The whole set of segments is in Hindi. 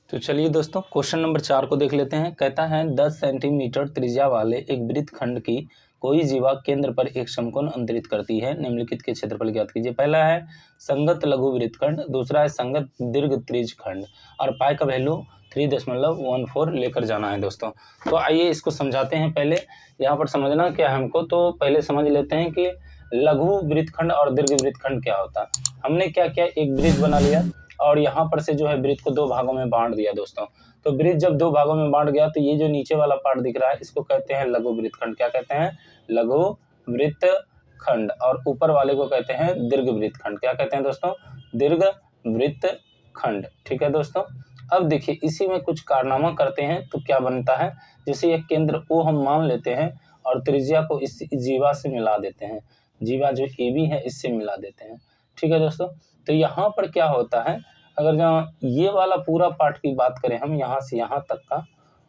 तो चलिए दोस्तों क्वेश्चन नंबर 4 को देख लेते हैं। कहता है 10 सेंटीमीटर त्रिज्या वाले एक वृत्त खंड की कोई जीवा केंद्र पर एक समकोण अंतरित करती है, निम्नलिखित के क्षेत्रफल ज्ञात कीजिए। पहला है संगत लघु वृत्तखंड, दूसरा है संगत दीर्घ त्रिज्य खंड और पाई का वैल्यू 3.14 लेकर जाना है दोस्तों। तो आइए इसको समझाते हैं। पहले यहाँ पर समझना क्या है हमको, तो पहले समझ लेते हैं कि लघु वृत्तखंड और दीर्घ वृत्तखंड क्या होता है। हमने क्या किया, एक वृत्त बना लिया और यहाँ पर से जो है वृत्त को दो भागों में बांट दिया दोस्तों। तो वृत्त जब दो भागों में बांट गया तो ये जो नीचे वाला पार्ट दिख रहा है इसको कहते हैं लघु वृत्तखंड। क्या कहते हैं? लघु वृत्तखंड। और ऊपर वाले को कहते हैं दीर्घ वृत्तखंड। क्या कहते हैं दोस्तों? दीर्घ वृत्तखंड। ठीक है दोस्तों। अब देखिए इसी में कुछ कारनामा करते हैं तो क्या बनता है, जैसे एक केंद्र O हम मान लेते हैं और त्रिज्या को इस जीवा से मिला देते हैं, जीवा जो AB है इससे मिला देते हैं। ठीक है दोस्तों। तो यहाँ पर क्या होता है, अगर जहाँ ये वाला पूरा पार्ट की बात करें हम यहाँ से यहाँ तक का,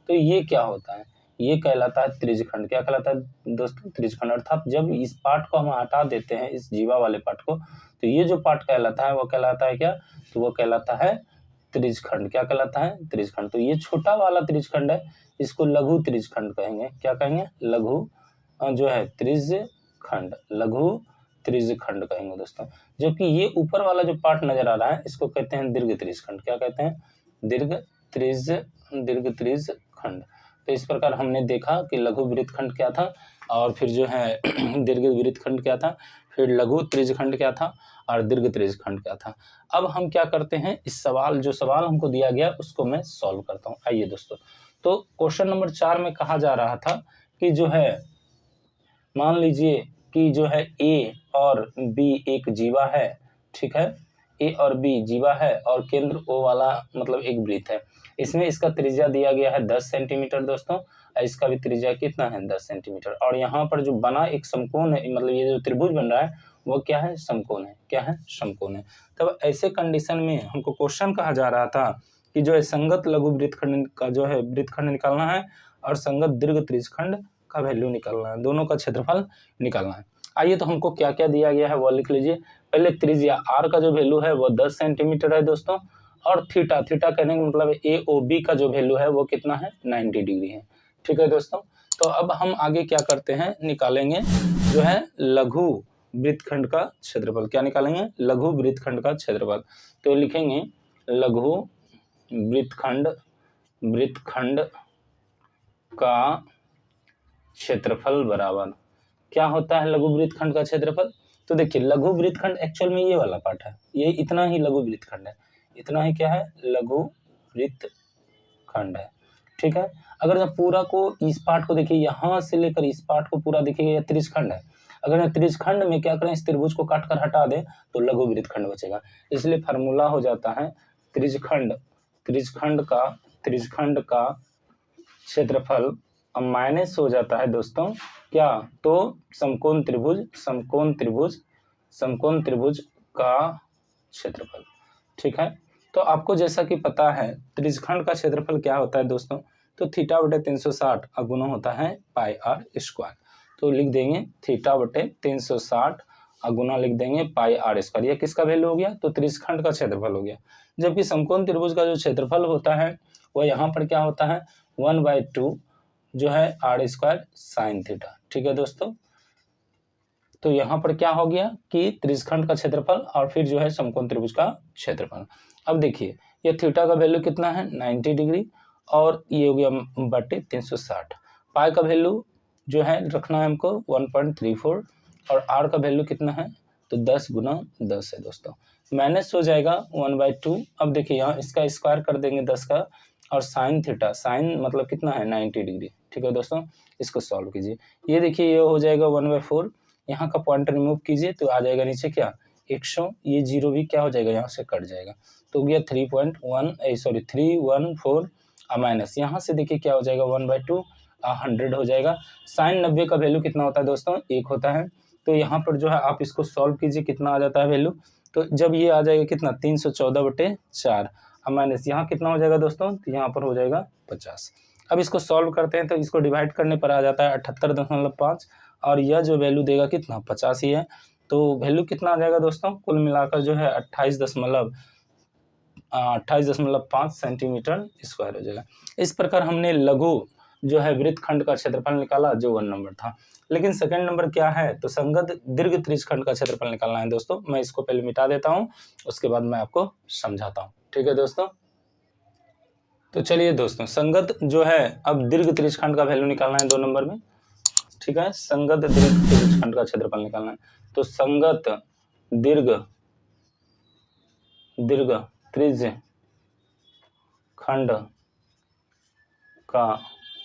तो ये क्या होता है, ये कहलाता है त्रिज्यखंड। क्या कहलाता है दोस्तों? त्रिज्यखंड। अर्थात जब इस पार्ट को हम हटा देते हैं, इस जीवा वाले पार्ट को, तो ये जो पार्ट कहलाता है वो कहलाता है क्या, तो वो कहलाता है त्रिज्यखंड। क्या कहलाता है? त्रिज्यखंड। तो ये छोटा वाला त्रिज्यखंड है, इसको लघु त्रिज्यखंड कहेंगे। क्या कहेंगे? लघु जो है त्रिज्यखंड, लघु त्रिज्यखंड कहेंगे दोस्तों। जबकि ये ऊपर वाला जो पार्ट नजर आ रहा है इसको कहते हैं दीर्घ त्रिज्यखंड। क्या कहते हैं? दीर्घ त्रिज्यखंड। तो इस प्रकार हमने देखा कि लघु वृत्तखंड क्या था और फिर जो है दीर्घ वृत्तखंड क्या था, फिर लघु त्रिज्यखंड क्या था और दीर्घ त्रिज्यखंड क्या था। अब हम क्या करते हैं, इस जो सवाल हमको दिया गया उसको मैं सॉल्व करता हूँ। आइए दोस्तों, तो क्वेश्चन नंबर 4 में कहा जा रहा था कि जो है मान लीजिए कि जो है A और B एक जीवा है। ठीक है, A और B जीवा है और केंद्र O वाला मतलब एक वृत्त है। इसमें इसका त्रिज्या दिया गया है 10 सेंटीमीटर दोस्तों, इसका भी त्रिज्या कितना है? 10 सेंटीमीटर। और यहाँ पर जो बना एक समकोण है, मतलब ये जो त्रिभुज बन रहा है वो क्या है? समकोण है। क्या है? समकोण है। तब ऐसे कंडीशन में हमको क्वेश्चन कहा जा रहा था कि जो है संगत लघु वृत्तखंड का जो है वृत्तखंड निकालना है और संगत दीर्घ त्रिज्यखंड का वैल्यू निकालना है, दोनों का क्षेत्रफल निकालना है। आइए तो हमको क्या क्या दिया गया है वो लिख लीजिए। पहले त्रिज्या R का जो वैल्यू है वो 10 सेंटीमीटर है दोस्तों, और थीटा कहने का मतलब AOB का जो वैल्यू है वो कितना है? 90 डिग्री है। ठीक है दोस्तों। तो अब हम आगे क्या करते हैं, निकालेंगे जो है लघु वृत्तखंड का क्षेत्रफल। क्या निकालेंगे? लघु वृत्तखंड का क्षेत्रफल। तो लिखेंगे लघु वृत्तखंड का क्षेत्रफल बराबर क्या होता है? लघु वृत्तखंड का क्षेत्रफल। तो देखिए लघु वृत्तखंड एक्चुअल में ये वाला पार्ट है, ये इतना ही लघु वृत्तखंड है, इतना ही क्या है? लघु वृत्तखंड है। ठीक है। अगर जब पूरा को इस पार्ट को देखिए, यहाँ से लेकर इस पार्ट को पूरा देखिए, ये त्रिज्यखंड है। अगर त्रिज्यखंड में क्या करें, इस त्रिभुज को काट कर हटा दें तो लघु वृत्तखंड बचेगा। इसलिए फार्मूला हो जाता है त्रिज्यखंड का क्षेत्रफल माइनस हो जाता है दोस्तों क्या, तो समकोण त्रिभुज का क्षेत्रफल। ठीक है। तो आपको जैसा कि पता है त्रिज्यखंड का क्षेत्रफल क्या होता है दोस्तों, तो θ/360 अगुना होता है πr²। तो लिख देंगे θ/360 अगुना लिख देंगे πr²। यह किसका वैल्यू हो गया? तो त्रिज्यखंड का क्षेत्रफल हो गया। जबकि समकोण त्रिभुज का जो क्षेत्रफल होता है वह यहाँ पर क्या होता है? 1/2 जो है r² sin θ। ठीक है दोस्तों। तो यहाँ पर क्या हो गया कि त्रिज्यखंड का क्षेत्रफल और फिर जो है समकोण त्रिभुज का क्षेत्रफल। अब देखिए ये थीटा का वैल्यू कितना है? 90 डिग्री, और ये हो गया बटे 360। पाई का वैल्यू जो है रखना है हमको 1.34, और r का वैल्यू कितना है? तो 10 गुना 10 है दोस्तों। माइनस हो जाएगा 1/2। अब देखिए यहाँ इसका स्क्वायर कर देंगे 10 का, और साइन थीटा, साइन मतलब कितना है? 90 डिग्री। ठीक है दोस्तों। इसको सॉल्व कीजिए। ये देखिए ये हो जाएगा 1/4, यहाँ का पॉइंट रिमूव कीजिए तो आ जाएगा नीचे क्या? 100। ये जीरो भी क्या हो जाएगा? यहाँ से कट जाएगा तो गया 314 माइनस, यहाँ से देखिए क्या हो जाएगा? 1/2 100 हो जाएगा। साइन 90 का वैल्यू कितना होता है दोस्तों? 1 होता है। तो यहाँ पर जो है आप इसको सॉल्व कीजिए, कितना आ जाता है वैल्यू? तो जब ये आ जाएगा कितना? 314/4 माइनस यहाँ कितना हो जाएगा दोस्तों? तो यहाँ पर हो जाएगा 50। अब इसको सॉल्व करते हैं तो इसको डिवाइड करने पर आ जाता है 78.5, और यह जो वैल्यू देगा कितना? 50 ही है। तो वैल्यू कितना आ जाएगा दोस्तों? कुल मिलाकर जो है 28.5 28.5 सेंटीमीटर स्क्वायर हो जाएगा। इस प्रकार हमने लघु जो है वृत्तखंड का क्षेत्रफल निकाला जो 1 नंबर था। लेकिन सेकंड नंबर क्या है, तो संगत दीर्घ त्रिज्यखंड का क्षेत्रफल निकालना है दोस्तों। मैं इसको पहले मिटा देता हूं, उसके बाद मैं आपको समझाता हूं। ठीक है दोस्तों, तो चलिए दोस्तों, संगत जो है अब दीर्घ त्रिज्यखंड का वैल्यू निकालना है 2 नंबर में। ठीक है, संगत दीर्घ त्रिज्यखंड का क्षेत्रफल निकालना है। तो संगत दीर्घ त्रिज्यखंड का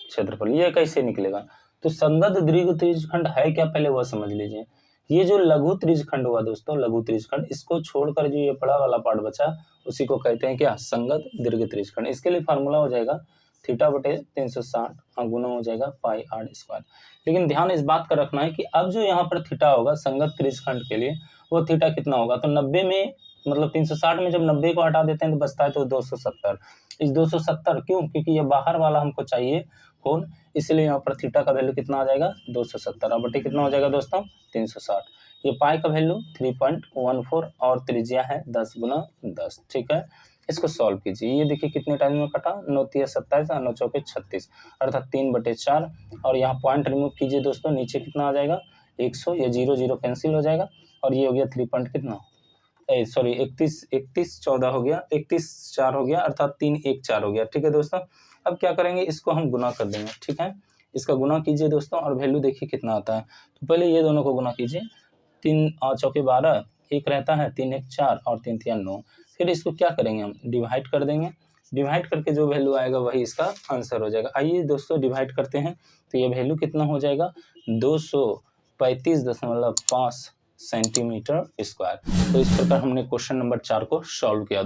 क्षेत्रफल ये कैसे निकलेगा, तो संगत दीर्घ त्रिज्यखंड है क्या, पहले वह समझ लीजिए। ये जो लघु त्रिज्यखंड हुआ दोस्तों, लघु त्रिज्यखंड, इसको छोड़कर जो ये बड़ा वाला पार्ट बचा उसी को कहते हैं क्या, संगत दीर्घ त्रिज्यखंड। इसके लिए फार्मूला हो जाएगा थीटा बटे 360 गुना हो जाएगा पाई आर स्क्वायर। लेकिन ध्यान इस बात का रखना है कि अब जो यहाँ पर थीटा होगा संगत त्रिज्यखंड के लिए, वो थीटा कितना होगा, तो 90 में मतलब 360 में जब 90 को हटा देते हैं तो बचता है तो 270। इस 270 क्यों, क्योंकि ये बाहर वाला हमको चाहिए कोण, इसलिए यहाँ पर थीटा का वैल्यू कितना आ जाएगा 270। अब बटे कितना हो जाएगा दोस्तों 360। ये पाई का वैल्यू 3.14 और त्रिज्या है 10 गुना 10। ठीक है, इसको सॉल्व कीजिए। ये देखिए कितने टाइम में कटा, 9×3 = 27 और 9×4 = 36 अर्थात 3/4। और यहाँ पॉइंट रिमूव कीजिए दोस्तों, नीचे कितना आ जाएगा 100, ये 0 0 कैंसिल हो जाएगा और ये हो गया 3 पॉइंट कितना, सॉरी 31 14 हो गया, 31 4 हो गया अर्थात 3 1 4 हो गया। ठीक है दोस्तों, अब क्या करेंगे, इसको हम गुना कर देंगे। ठीक है, इसका गुना कीजिए दोस्तों और वैल्यू देखिए कितना आता है। तो पहले ये दोनों को गुना कीजिए, 3 और 4 12, एक रहता है 3 1 4 और 3 3 9। फिर इसको क्या करेंगे, हम डिवाइड कर देंगे। डिवाइड करके जो वैल्यू आएगा वही इसका आंसर हो जाएगा। आइए दोस्तों डिवाइड करते हैं, तो ये वैल्यू कितना हो जाएगा 235.5 सेंटीमीटर स्क्वायर। तो इस प्रकार हमने क्वेश्चन नंबर 4 को सॉल्व किया।